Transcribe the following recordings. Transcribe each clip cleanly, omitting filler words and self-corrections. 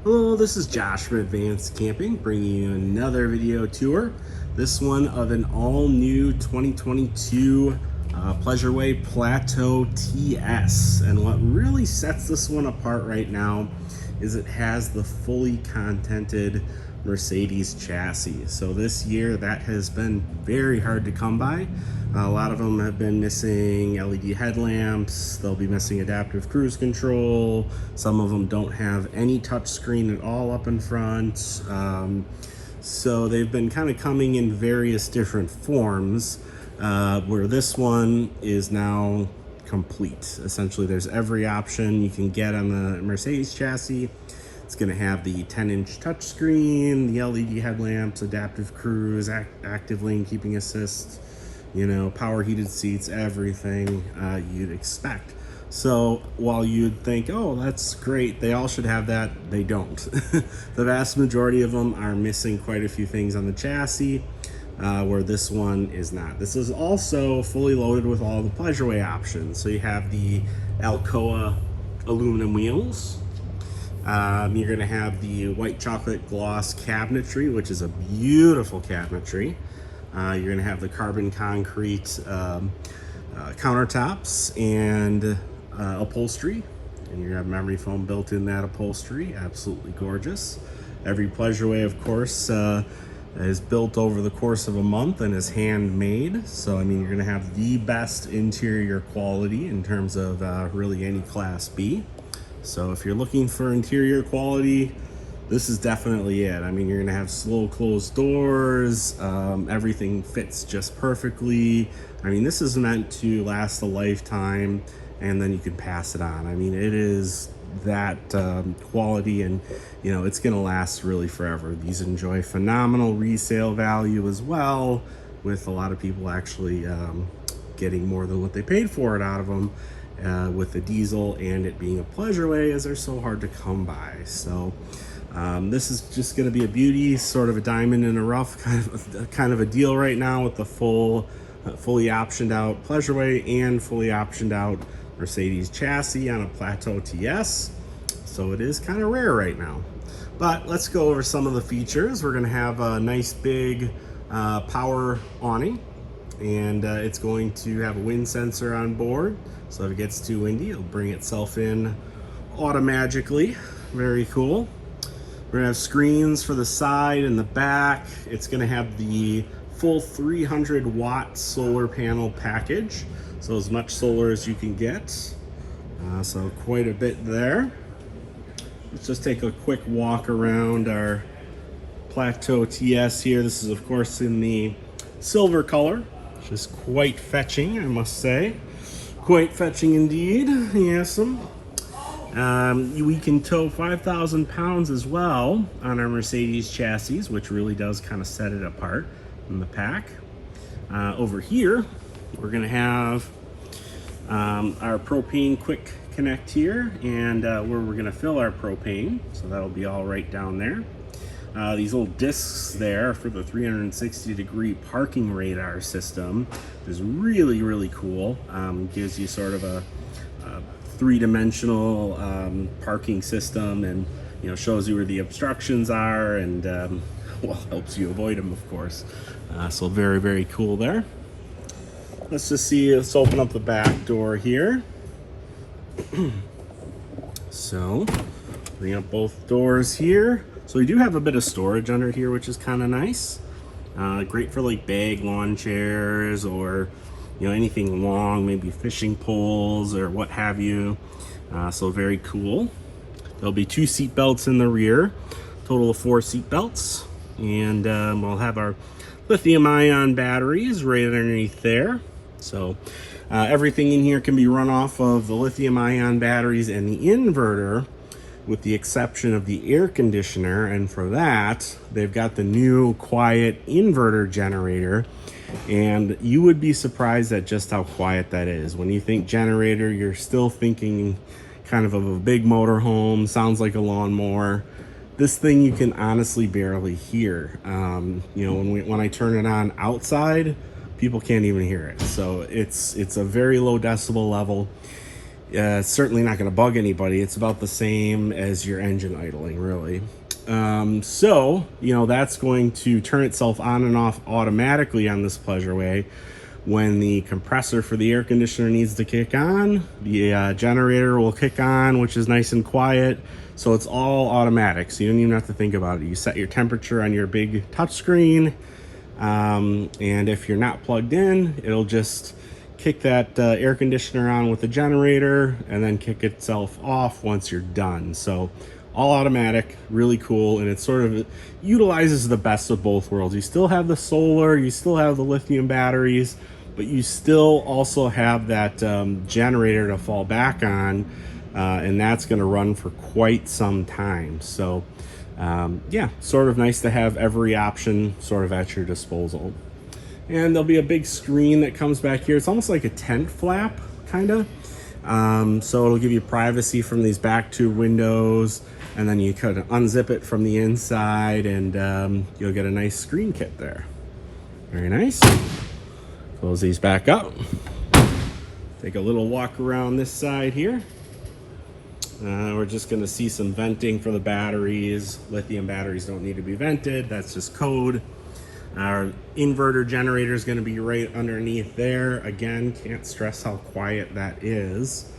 Hello, this is Josh from Advanced Camping, bringing you another video tour. This one of an all-new 2022 Pleasureway Plateau TS. And what really sets this one apart right now is it has the fully contented Mercedes chassis. So this year that has been very hard to come by. A lot of them have been missing LED headlamps, they'll be missing adaptive cruise control, some of them don't have any touch screen at all up in front. So they've been kind of coming in various different forms, where this one is now complete. Essentially there's every option you can get on the Mercedes chassis. It's going to have the 10-inch touchscreen, the LED headlamps, adaptive cruise, active lane keeping assist, you know, power heated seats, everything you'd expect. So while you'd think, oh, that's great, they all should have that, they don't. The vast majority of them are missing quite a few things on the chassis, where this one is not. This is also fully loaded with all the Pleasureway options. So you have the Alcoa aluminum wheels. You're going to have the white chocolate gloss cabinetry, which is a beautiful cabinetry. You're going to have the carbon concrete countertops and upholstery. And you're going to have memory foam built in that upholstery. Absolutely gorgeous. Every Pleasureway, of course, is built over the course of a month and is handmade. So, I mean, you're going to have the best interior quality in terms of really any Class B. So if you're looking for interior quality, this is definitely it. I mean, you're gonna have slow closed doors, everything fits just perfectly. I mean, this is meant to last a lifetime and then you can pass it on. I mean, it is that quality, and you know, it's gonna last really forever. These enjoy phenomenal resale value as well, with a lot of people actually getting more than what they paid for it out of them. With the diesel and it being a Pleasureway, as they're so hard to come by. So this is just going to be a beauty, sort of a diamond in a rough kind of a deal right now, with the fully optioned out Pleasureway and fully optioned out Mercedes chassis on a Plateau TS. So it is kind of rare right now. But let's go over some of the features. We're going to have a nice big power awning, and it's going to have a wind sensor on board. So if it gets too windy, it'll bring itself in automatically. Very cool. We're gonna have screens for the side and the back. It's gonna have the full 300 watt solar panel package. So as much solar as you can get. So quite a bit there. Let's just take a quick walk around our Plateau TS here. This is of course in the silver color, which is quite fetching, I must say. Quite fetching indeed, yes. We can tow 5,000 pounds as well on our Mercedes chassis, which really does kind of set it apart in the pack. Over here, we're gonna have our propane quick connect here, and where we're gonna fill our propane. So that'll be all right down there. These little discs there for the 360-degree parking radar system is really, really cool. Gives you sort of a three-dimensional parking system, and you know, shows you where the obstructions are, and well, helps you avoid them, of course. So very, very cool there. Let's open up the back door here. So bring up both doors here. So we do have a bit of storage under here, which is kind of nice. Great for like bag lawn chairs, or you know, anything long, maybe fishing poles or what have you. So very cool. There'll be 2 seat belts in the rear, total of 4 seat belts, and we'll have our lithium-ion batteries right underneath there. So everything in here can be run off of the lithium-ion batteries and the inverter, with the exception of the air conditioner. And for that, they've got the new quiet inverter generator, and you would be surprised at just how quiet that is. When you think generator, you're still thinking kind of a big motorhome, sounds like a lawnmower. This thing you can honestly barely hear. You know, when I turn it on outside, people can't even hear it. So it's a very low decibel level. It's certainly not going to bug anybody. It's about the same as your engine idling, really. So, that's going to turn itself on and off automatically on this Pleasureway. When the compressor for the air conditioner needs to kick on, the generator will kick on, which is nice and quiet. So it's all automatic, so you don't even have to think about it. You set your temperature on your big touchscreen, and if you're not plugged in, it'll just kick that air conditioner on with the generator and then kick itself off once you're done. So all automatic, really cool, and it sort of utilizes the best of both worlds. You still have the solar, you still have the lithium batteries, but you still also have that generator to fall back on, and that's going to run for quite some time. So yeah, sort of nice to have every option sort of at your disposal. And there'll be a big screen that comes back here. It's almost like a tent flap, kind of. So it'll give you privacy from these back two windows, and then you kind of unzip it from the inside, and you'll get a nice screen kit there. Very nice. Close these back up. Take a little walk around this side here. We're just going to see some venting for the batteries. Lithium batteries don't need to be vented. That's just code. Our inverter generator is going to be right underneath there. Again, can't stress how quiet that is.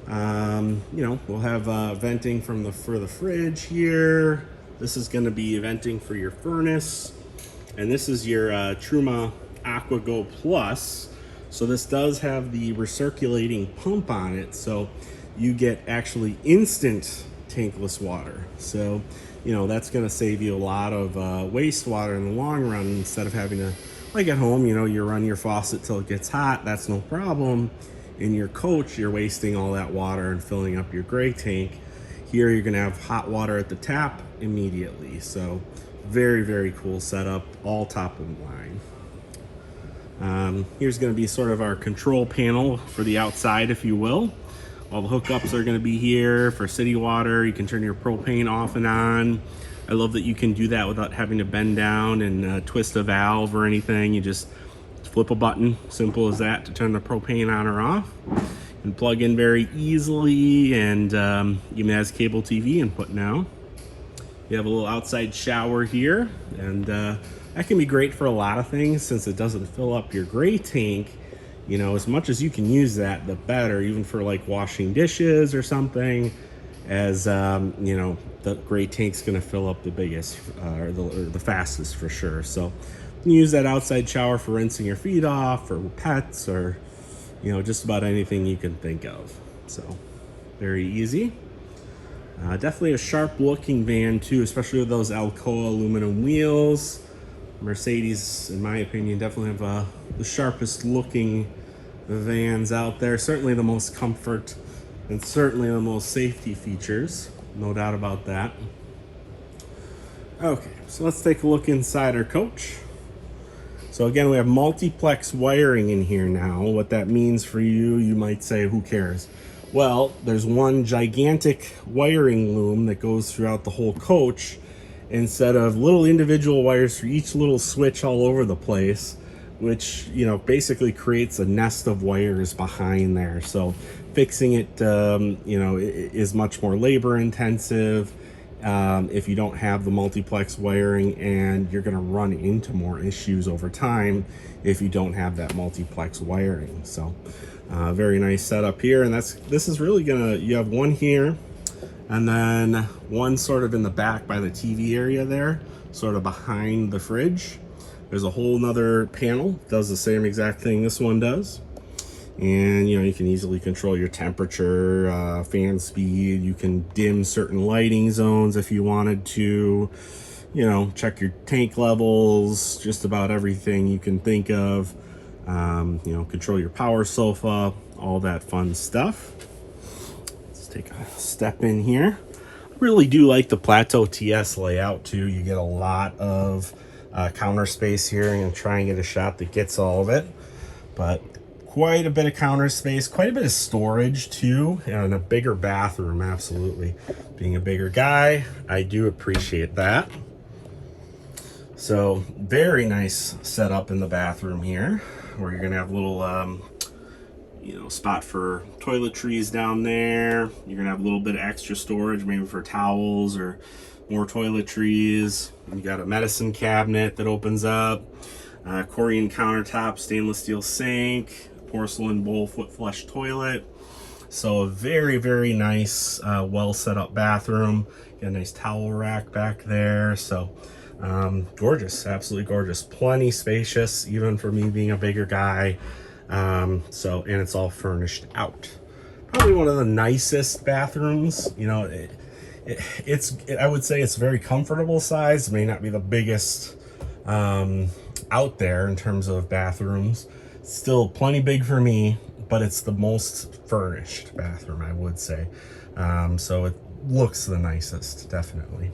We'll have venting for the fridge here. This is going to be venting for your furnace. And this is your Truma AquaGo Plus. So this does have the recirculating pump on it. So you get actually instant tankless water. So that's going to save you a lot of wastewater in the long run, instead of having to, like at home, you run your faucet till it gets hot. That's no problem. In your coach, you're wasting all that water and filling up your gray tank. Here, you're going to have hot water at the tap immediately. So very, very cool setup, all top of the line. Here's going to be sort of our control panel for the outside, if you will. All the hookups are going to be here for city water. You can turn your propane off and on. I love that you can do that without having to bend down and twist a valve or anything. You just flip a button, simple as that, to turn the propane on or off. You can plug in very easily, and even has cable TV input now. You have a little outside shower here, and that can be great for a lot of things since it doesn't fill up your gray tank. As much as you can use that, the better, even for like washing dishes or something, as the gray tank's going to fill up the biggest or the fastest for sure. So you can use that outside shower for rinsing your feet off, or pets, or just about anything you can think of. So very easy. Definitely a sharp looking van too, especially with those Alcoa aluminum wheels. Mercedes, in my opinion, definitely have the sharpest looking vans out there. Certainly the most comfort, and certainly the most safety features, no doubt about that. Okay, so let's take a look inside our coach. So again, we have multiplex wiring in here now. What that means for you might say, who cares? Well, there's one gigantic wiring loom that goes throughout the whole coach, instead of little individual wires for each little switch all over the place, which basically creates a nest of wires behind there. So fixing it is much more labor intensive if you don't have the multiplex wiring, and you're going to run into more issues over time if you don't have that multiplex wiring. So very nice setup here, and this is really you have one here, and then one sort of in the back by the TV area there, sort of behind the fridge. There's a whole nother panel, does the same exact thing this one does. And you can easily control your temperature, fan speed. You can dim certain lighting zones if you wanted to. Check your tank levels, just about everything you can think of. Control your power sofa, all that fun stuff. Let's take a step in here. I really do like the Plateau TS layout too. You get a lot of counter space here. I'm going to try and get a shot that gets all of it, but quite a bit of counter space, quite a bit of storage too, and a bigger bathroom. Absolutely, being a bigger guy, I do appreciate that. So very nice setup in the bathroom here, where you're gonna have little spot for toiletries down there. You're gonna have a little bit of extra storage, maybe for towels or more toiletries. You got a medicine cabinet that opens up, Corian countertop, stainless steel sink, porcelain bowl foot flush toilet. So a very, very nice, well set up bathroom. Got a nice towel rack back there. So gorgeous, absolutely gorgeous. Plenty spacious, even for me being a bigger guy. And it's all furnished out. Probably one of the nicest bathrooms. I would say it's very comfortable size. It may not be the biggest out there in terms of bathrooms. Still plenty big for me, but it's the most furnished bathroom, I would say. So it looks the nicest, definitely.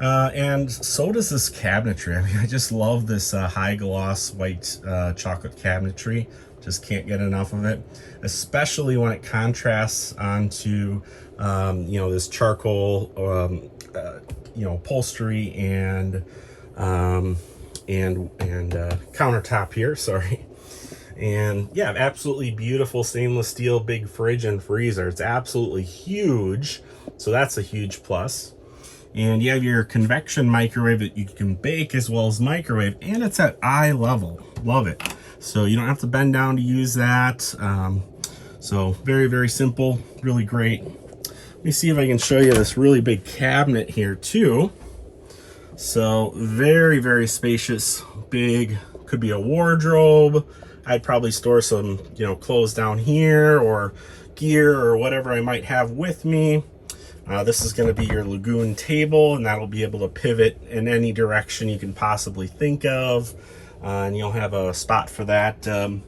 And so does this cabinetry. I mean, I just love this high gloss white chocolate cabinetry. Just can't get enough of it, especially when it contrasts onto this charcoal upholstery and countertop here. Sorry. And yeah, absolutely beautiful stainless steel big fridge and freezer. It's absolutely huge, so that's a huge plus. And you have your convection microwave that you can bake as well as microwave, and it's at eye level. Love it. So you don't have to bend down to use that. So very, very simple, really great. Let me see if I can show you this really big cabinet here too. So very, very spacious, big, could be a wardrobe. I'd probably store some, clothes down here or gear or whatever I might have with me. This is going to be your lagoon table, and that'll be able to pivot in any direction you can possibly think of. And you'll have a spot for that, in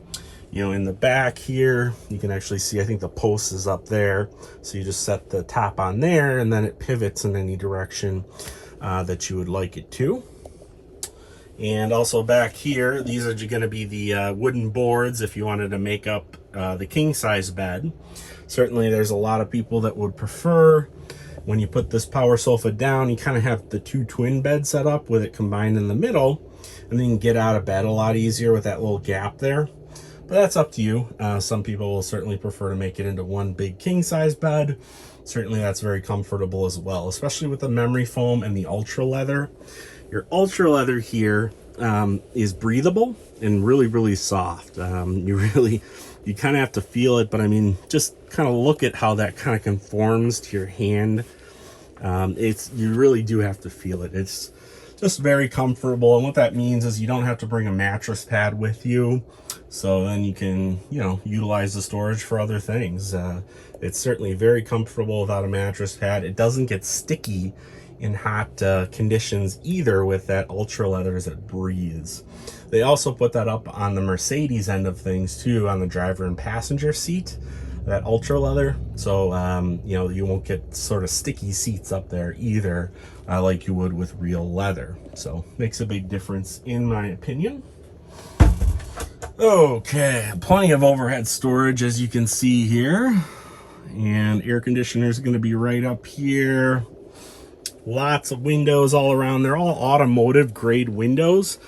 the back here. You can actually see, I think the post is up there. So you just set the top on there, and then it pivots in any direction that you would like it to. And also back here, these are going to be the wooden boards if you wanted to make up the king size bed. Certainly there's a lot of people that would prefer, when you put this power sofa down, you kind of have the two twin beds set up with it combined in the middle, and then you can get out of bed a lot easier with that little gap there. But that's up to you. Some people will certainly prefer to make it into one big king size bed. Certainly that's very comfortable as well, especially with the memory foam and the ultra leather. Your ultra leather here is breathable and really, really soft. You kind of have to feel it, but I mean, just kind of look at how that kind of conforms to your hand. You really do have to feel it. It's just very comfortable, and what that means is you don't have to bring a mattress pad with you, so then you can utilize the storage for other things. It's certainly very comfortable without a mattress pad. It doesn't get sticky in hot conditions either with that ultra leather as it breathes. They also put that up on the Mercedes end of things too, on the driver and passenger seat, that ultra leather. So you won't get sort of sticky seats up there either, like you would with real leather. So makes a big difference in my opinion. Okay, plenty of overhead storage as you can see here, and air conditioner is going to be right up here. Lots of windows all around. They're all automotive grade windows,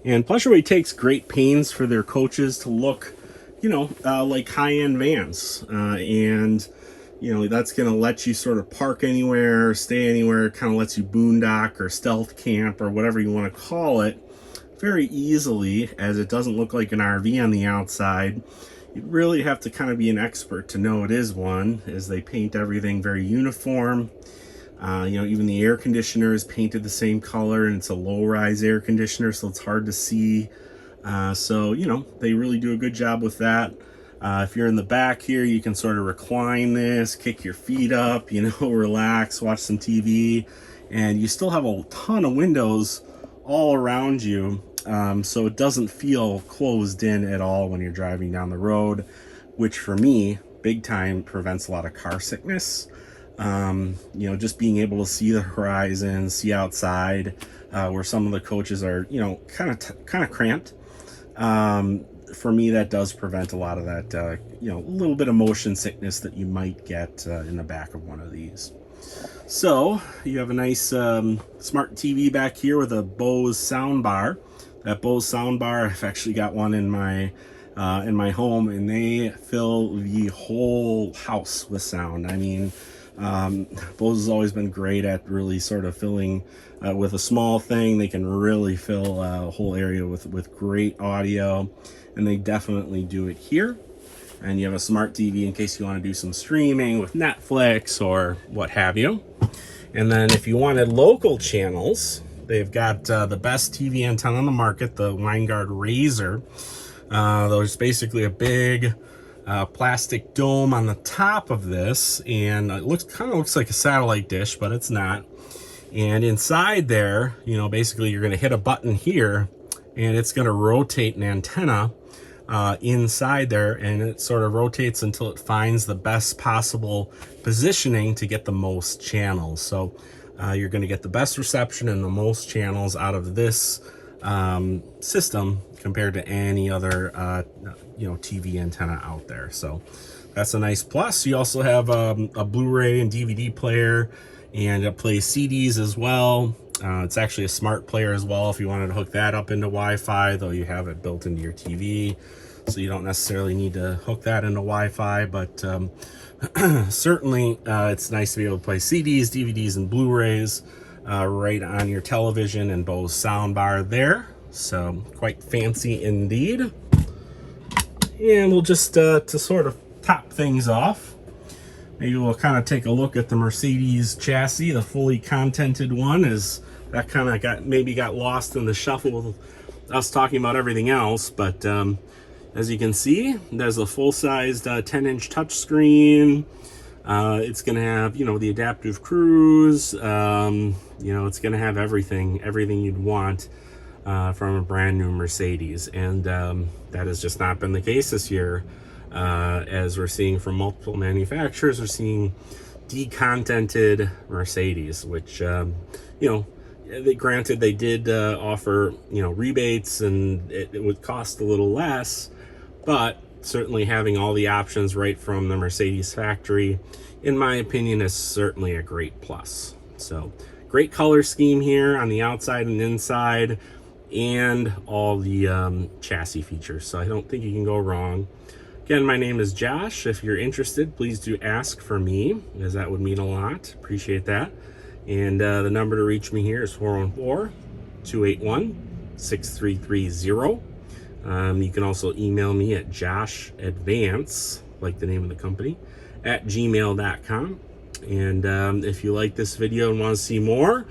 and Pleasureway takes great pains for their coaches to look like high-end vans, and that's going to let you sort of park anywhere, stay anywhere, kind of lets you boondock or stealth camp or whatever you want to call it very easily, as it doesn't look like an RV on the outside. You really have to kind of be an expert to know it is one, as they paint everything very uniform. Even the air conditioner is painted the same color, and it's a low-rise air conditioner, so it's hard to see. They really do a good job with that. If you're in the back here, you can sort of recline this, kick your feet up, relax, watch some TV, and you still have a ton of windows all around you, so it doesn't feel closed in at all when you're driving down the road, which for me, big time, prevents a lot of car sickness. Just being able to see the horizon, see outside, where some of the coaches are, kind of cramped. For me, that does prevent a lot of that, a little bit of motion sickness that you might get in the back of one of these. So you have a nice smart TV back here with a Bose sound bar. That Bose sound bar, I've actually got one in my in my home, and they fill the whole house with sound. I mean, Bose has always been great at really sort of filling with a small thing. They can really fill a whole area with great audio, and they definitely do it here. And you have a smart TV in case you want to do some streaming with Netflix or what have you. And then if you wanted local channels, they've got the best TV antenna on the market, the Winegard Razor. There's basically a big plastic dome on the top of this, and it kind of looks like a satellite dish, but it's not. And inside there, you know, basically you're going to hit a button here, and it's going to rotate an antenna inside there, and it sort of rotates until it finds the best possible positioning to get the most channels. So you're going to get the best reception and the most channels out of this system compared to any other you know, TV antenna out there. So that's a nice plus. You also have a Blu-ray and DVD player, and it plays CDs as well. It's actually a smart player as well if you wanted to hook that up into Wi-Fi, though you have it built into your TV, so you don't necessarily need to hook that into Wi-Fi. But certainly it's nice to be able to play CDs, DVDs, and Blu-rays right on your television, and Bose soundbar there. So quite fancy indeed. And we'll just to sort of top things off, maybe we'll kind of take a look at the Mercedes chassis, the fully contented one. Is that kind of got lost in the shuffle with us talking about everything else. But as you can see, there's a full-sized 10-inch touchscreen. It's going to have, you know, the adaptive cruise. You know, it's going to have everything you'd want from a brand new Mercedes. And that has just not been the case this year. As we're seeing from multiple manufacturers, we're seeing decontented Mercedes, which, you know, granted they did offer, you know, rebates, and it would cost a little less, but certainly having all the options right from the Mercedes factory, in my opinion, is certainly a great plus. So great color scheme here on the outside and inside, and all the chassis features. So I don't think you can go wrong. Again, my name is Josh. If you're interested, please do ask for me, as that would mean a lot. Appreciate that. And the number to reach me here is 414-281-6330. You can also email me at joshadvance, like the name of the company, at gmail.com. And if you like this video and want to see more,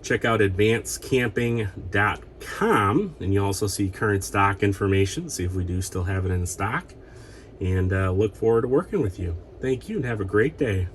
check out advancecamping.com, and you'll also see current stock information, see if we do still have it in stock. And look forward to working with you. Thank you, and have a great day.